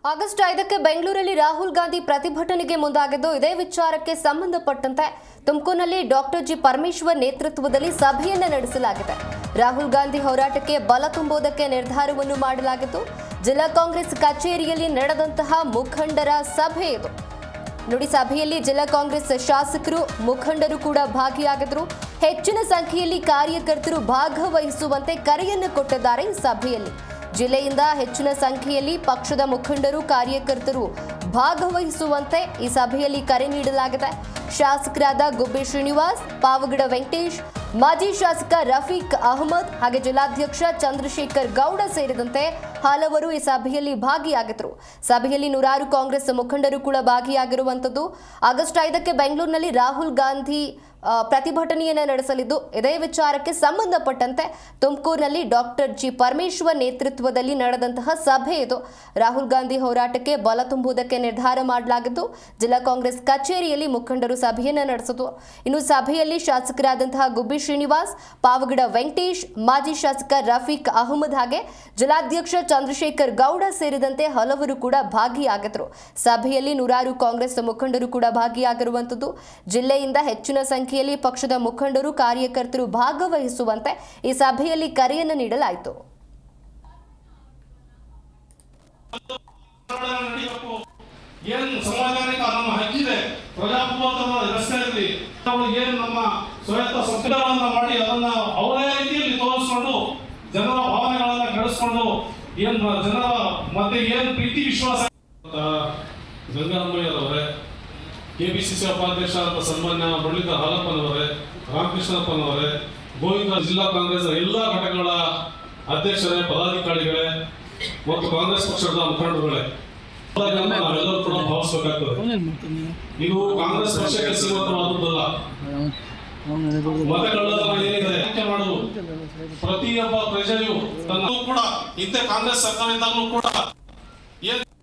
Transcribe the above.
August 5ಕ್ಕೆ ಬೆಂಗಳೂರಲ್ಲಿ ರಾಹುಲ್ ಗಾಂಧಿ ಪ್ರತಿಭಟನೆಗೆ ಮುಂದಾಗಿದ್ದು ಇದೇ ವಿಚಾರಕ್ಕೆ ಸಂಬಂಧಪಟ್ಟಂತೆ ತುಮಕೂರಿನಲ್ಲಿ ಡಾಕ್ಟರ್ ಜಿ ಪರಮೇಶ್ವರ್ ನೇತೃತ್ವದಲ್ಲಿ ಸಭೆಯನ್ನು ನಡೆಸಲಾಗಿದೆ. ರಾಹುಲ್ ಗಾಂಧಿ ಹೋರಾಟಕ್ಕೆ ಬಲ ತುಂಬುವುದಕ್ಕೆ ನಿರ್ಧಾರವನ್ನು ಮಾಡಲಾಗಿದ್ದು ಜಿಲ್ಲಾ ಕಾಂಗ್ರೆಸ್ ಕಚೇರಿಯಲ್ಲಿ ನಡೆದಂತಹ ಮುಖಂಡರ ಸಭೆ ಇದು. ನೋಡಿ, ಸಭೆಯಲ್ಲಿ ಜಿಲ್ಲಾ ಕಾಂಗ್ರೆಸ್ ಶಾಸಕರು ಮುಖಂಡರು ಕೂಡ ಭಾಗಿಯಾಗಿದ್ದರು. ಹೆಚ್ಚಿನ ಸಂಖ್ಯೆಯಲ್ಲಿ ಕಾರ್ಯಕರ್ತರು ಭಾಗವಹಿಸುವಂತೆ ಕರೆಯನ್ನು ಕೊಟ್ಟಿದ್ದಾರೆ. ಈ ಸಭೆಯಲ್ಲಿ ಜಿಲ್ಲೆಯಿಂದ ಹೆಚ್ಚಿನ ಸಂಖ್ಯೆಯಲ್ಲಿ ಪಕ್ಷದ ಮುಖಂಡರು ಕಾರ್ಯಕರ್ತರು ಭಾಗವಹಿಸುವಂತೆ ಈ ಸಭೆಯಲ್ಲಿ ಕರೆ ನೀಡಲಾಗಿದೆ. ಶಾಸಕರಾದ ಗುಬ್ಬಿ ಶ್ರೀನಿವಾಸ್, ಪಾವಗಡ ವೆಂಕಟೇಶ್, ಮಾಜಿ ಶಾಸಕ ರಫೀಕ್ ಅಹಮದ್ ಹಾಗೆ ಜಿಲ್ಲಾಧ್ಯಕ್ಷ ಚಂದ್ರಶೇಖರ್ ಗೌಡ ಸೇರಿದಂತೆ ಹಲವರು ಈ ಸಭೆಯಲ್ಲಿ ಭಾಗಿಯಾಗಿದ್ದರು. ಸಭೆಯಲ್ಲಿ ನೂರಾರು ಕಾಂಗ್ರೆಸ್ ಮುಖಂಡರು ಕೂಡ ಭಾಗಿಯಾಗಿರುವಂತದ್ದು. ಆಗಸ್ಟ್ 5ಕ್ಕೆ ಬೆಂಗಳೂರಿನಲ್ಲಿ ರಾಹುಲ್ ಗಾಂಧಿ ಪ್ರತಿಭಟನೆಯನ್ನು ನಡೆಸಲಿದ್ದು ಇದೇ ವಿಚಾರಕ್ಕೆ ಸಂಬಂಧಪಟ್ಟಂತೆ ತುಮಕೂರಿನಲ್ಲಿ ಡಾಕ್ಟರ್ ಜಿ ಪರಮೇಶ್ವರ್ ನೇತೃತ್ವದಲ್ಲಿ ನಡೆದಂತಹ ಸಭೆ ಇದು. ರಾಹುಲ್ ಗಾಂಧಿ ಹೋರಾಟಕ್ಕೆ ಬಲ ತುಂಬುವುದಕ್ಕೆ ನಿರ್ಧಾರ ಮಾಡಲಾಗಿದ್ದು ಜಿಲ್ಲಾ ಕಾಂಗ್ರೆಸ್ ಕಚೇರಿಯಲ್ಲಿ ಮುಖಂಡರು ಸಭೆಯನ್ನು ನಡೆಸಿದರು. ಇನ್ನು ಸಭೆಯಲ್ಲಿ ಶಾಸಕರಾದಂತಹ ಗುಬ್ಬಿ ಶ್ರೀನಿವಾಸ್, ಪಾವಗಡ ವೆಂಕಟೇಶ್, ಮಾಜಿ ಶಾಸಕ ರಫೀಕ್ ಅಹಮದ್ ಹಾಗೆ ಜಿಲ್ಲಾಧ್ಯಕ್ಷ ಚಂದ್ರಶೇಖರ್ ಗೌಡ ಸೇರಿದಂತೆ ಹಲವರು ಕೂಡ ಭಾಗಿಯಾಗಿದ್ದರು. ಸಭೆಯಲ್ಲಿ ನೂರಾರು ಕಾಂಗ್ರೆಸ್ ಮುಖಂಡರು ಕೂಡ ಭಾಗಿಯಾಗಿರುವಂತದ್ದು. ಜಿಲ್ಲೆಯಿಂದ ಹೆಚ್ಚಿನ ಸಂಖ್ಯೆಯಲ್ಲಿ ಪಕ್ಷದ ಮುಖಂಡರು ಕಾರ್ಯಕರ್ತರು ಭಾಗವಹಿಸುವಂತೆ ಈ ಸಭೆಯಲ್ಲಿ ಕರೆಯನ್ನು ನೀಡಲಾಯಿತು. ಏನು ಸಂವಿಧಾನಿಕ ನಮ್ಮ ಹಕ್ಕಿದೆ, ಪ್ರಜಾಪ್ರಭುತ್ವದ ರಸ್ತೆಯಲ್ಲಿ ಏನು ನಮ್ಮ ಸ್ವಾಯತ್ತ ಸಂಸ್ಥೆಗಳನ್ನ ಮಾಡಿ ಅದನ್ನ ಅವರೇ ರೀತಿಯಲ್ಲಿ ತೋರಿಸ್ಕೊಂಡು ಜನರ ಭಾವನೆಗಳನ್ನ ಕೆಡಿಸ್ಕೊಂಡು ಏನು ಜನರ ಮತ್ತೆ ಏನು ಪ್ರೀತಿ ವಿಶ್ವಾಸ. ಗಂಗಾರಮ್ಮಯ್ಯರವರೇ, ಕೆಪಿಸಿಸಿ ಉಪಾಧ್ಯಕ್ಷರಾದ ಸನ್ಮಾನ್ಯ ಮುರಳೀಧರ ಹಾಲಪ್ಪನವರೇ, ರಾಮಕೃಷ್ಣಪ್ಪನವರೇ, ಗೋವಿಂದ ಜಿಲ್ಲಾ ಕಾಂಗ್ರೆಸ್ ಎಲ್ಲ ಘಟಕಗಳ ಅಧ್ಯಕ್ಷರೇ, ಪದಾಧಿಕಾರಿಗಳೇ ಮತ್ತು ಕಾಂಗ್ರೆಸ್ ಪಕ್ಷದ ಮುಖಂಡರುಗಳೇ, ನಾವೆಲ್ಲರೂ ಕೂಡ ಭಾವಿಸಬೇಕಾಗ್ತದೆ. ಇದು ಕಾಂಗ್ರೆಸ್ ಪಕ್ಷಕ್ಕೆ ಸೀಮಿತವಾದದ್ದಲ್ಲ. ಮತಗಳ್ಳತನ ಏನಿದೆ ಮಾಡುವುದು ಪ್ರತಿಯೊಬ್ಬ ಪ್ರಜೆಯು ತನ್ನ ಕೂಡ ಇಂಥ ಕಾಂಗ್ರೆಸ್ ಸರ್ಕಾರ ಇದ್ದಾಗಲೂ ಕೂಡ